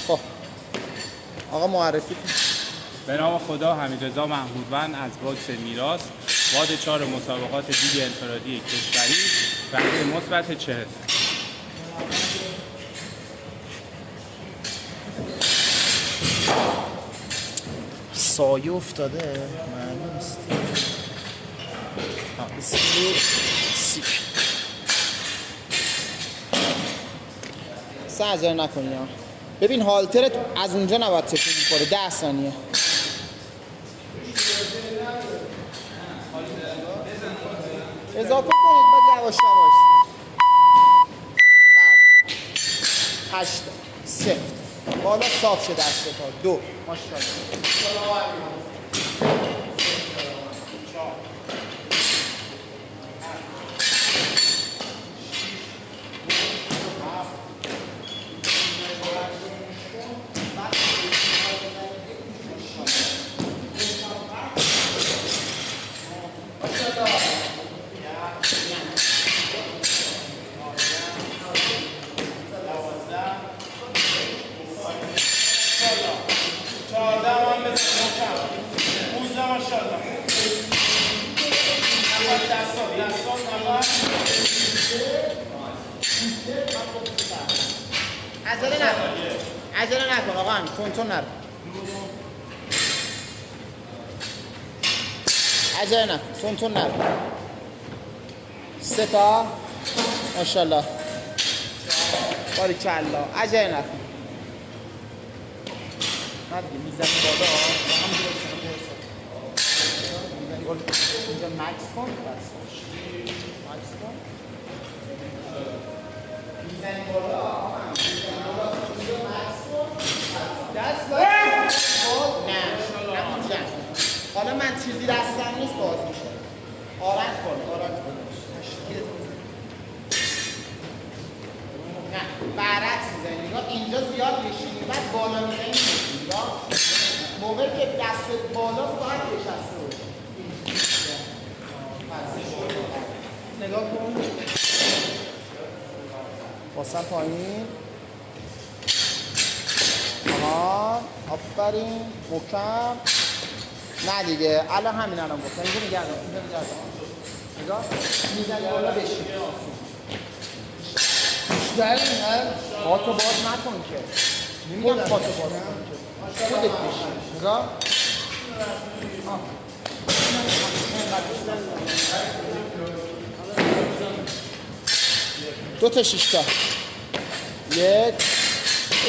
خب آقا معرفی کن. به نام خدا، حمیدرضا محمودوند از باکس میراث، باد 4 مسابقات لیگ انفرادی کشوری، رنگ مثبت 40. سایه افتاده معلوم نیست. سعی نکنی ها. ببین هالترت از اونجا نباید تکون بخوره. 10 ثانیه. اضافه کنید بعد یواش یواش. 8 0 بالا صاف شد دسته تا 2 ماشاءالله. عجله نکن آقا همین تون نرو. عجله نکن تون نرو. 3 تا ماشاءالله باریکالله. عجله نکن. ندیگه میزنی بالا اینجا مکس کن. بس مکس کن. میزنی بالا دست باید نه حالا من چیزی دستم نیست باز میشه. آرنج کن نه برعکس میزنی. نگاه اینجا زیاد بشینی بعد بالا میزنی. نگاه موقعی که دست بالا باید بشسته باشی. نگاه کن واسم پایین. آفرین محکم. نه دیگه الان همین الان گفتم اینجا میگردم نگاه میزنی بالا بشین. بیشتر نه پاتو باز نکن که نمیگم پاتو باز نکن که خودت بشین. نگاه دو تا 6 تا 1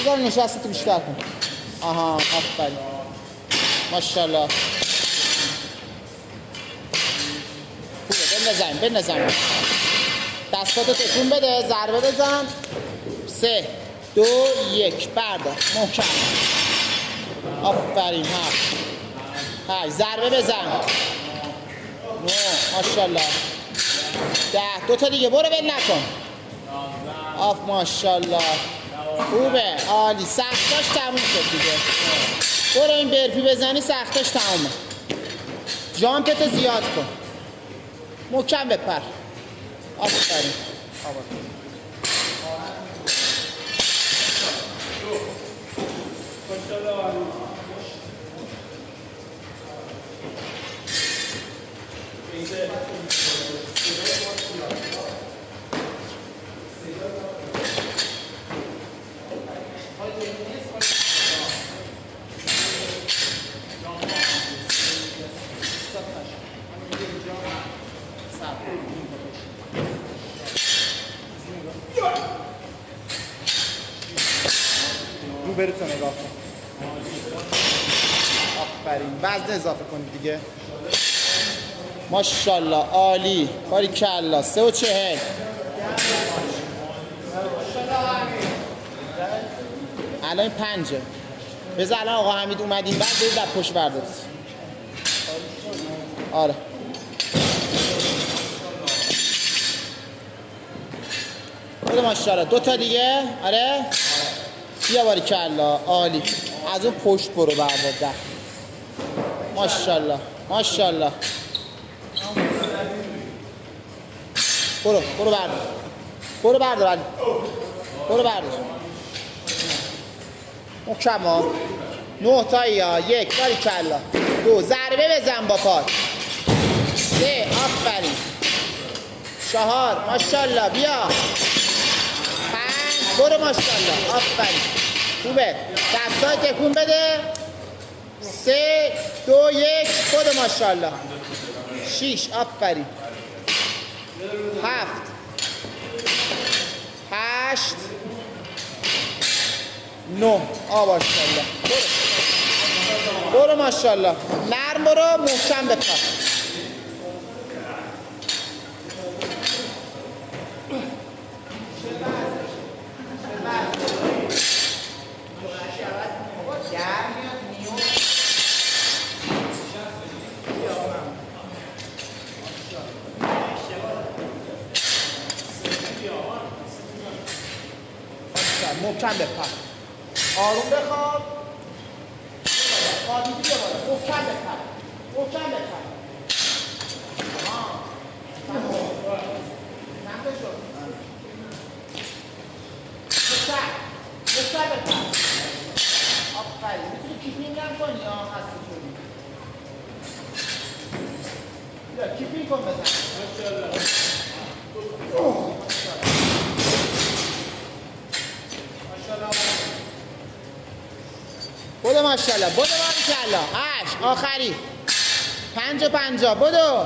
بذار نشستی تو بیشتر کن. آها آفرین ماشاءالله. خوبه بنزن دستاتو تکون بده. ضربه بزن. 3 2 1 بردار محکم. آفرین 8 ضربه بزن. 9 ماشاءالله. 10 2 تا دیگه برو ول نکن. آف ماشاءالله خوبه عالی. سختاش تموم شد دیگه. برو این برپی بزنی سختاش تمومه. جامپتو زیاد کن. محکم بپر. آفرین رو برتو نگاه کن. آفرین وزن اضافه کنید دیگه. ماشاءالله عالی باریکالله. 3 و 40 الان 5. بذار الان آقا حمید اومدین بعد برید در پشت بردارید. آره بده ماشاءالله. 2 تا دیگه. آره بیا باریکالله عالی. از اون پشت برو بردار. 10 ماشاءالله ماشاءالله. برو بردار. برو بردار. محکم ها. 9 تایی ها. 1 باری کلا. 2 ضربه بزن با پات. 3 آفرین. 4 ماشاءالله بیا. 5 برو ماشاءالله آفرین. خوبه. دستای تکون بده. 3 2 1 خود ماشاءالله. 6 آفرین. 7 8 9 ماشاءالله. برو ماشاءالله. نرم برو محکم بپا. محکم بپا. آروم بخواب. محکم بپا. محکم بپا. محکم بپا. آفرین. میتونی کیپینگ هم کنی یا خسته شدی؟ بیا کیپینگ کن بزن. بودو ماشاءالله. بودو باریکلا. 8 آخری. 5 و 50 بودو.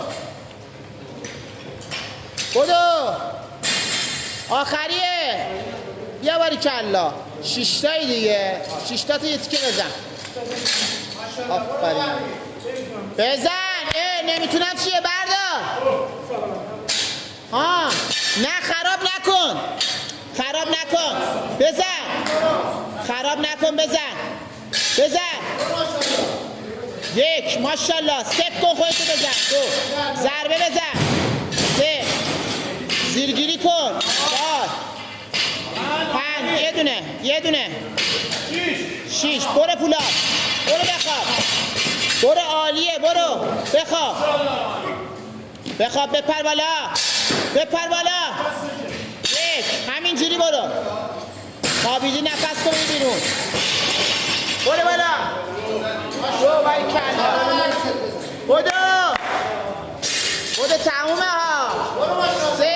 بودو آخریه. بیا باریکلا. 6 تایی دیگه. 6 تا یه تیکه بزن. آفرین. بزن. نمیتونم چیه بردار. ها نه خراب نکن. خراب نکن. بزن. خراب نکن بزن. بزن. 1 ماشاءالله. سپ کن خودتو بزن. 2 ضربه بزن. 3 زیرگیری کن. 4 5 یه دونه 6 برو پولا. برو بخواب. برو عالیه. برو بخواب. بپر بالا. 1 همینجوری برو. خوابیدی نفس کنی بیرون. برو بالا. برو باریکلا. بودو تمومه ها. 3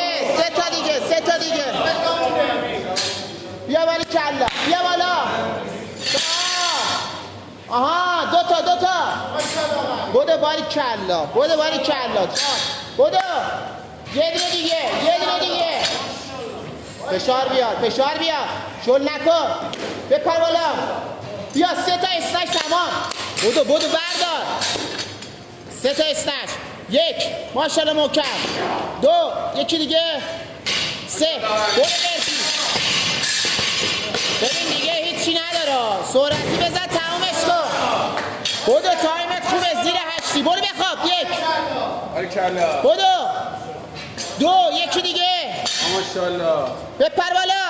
تا دیگه. بیا باریکلا. بیا بالا. آها 2 تا. بودو باریکلا. بودو. یه دونه دیگه. فشار بیار. شل نکن. بپر بالا. بیا 3 تا اسنش تمام. بودو بردار. 3 تا اسنش. 1 ماشاءالله محکم. 2 یکی دیگه. 3 برو برسی. ببین دیگه هیچی نداره. سرعتی بزن تمامش کن. بودو تایمت خوبه. زیر 8 برو بخواب. 1 بودو. 2 یکی دیگه. ماشاءالله. بپر بالا.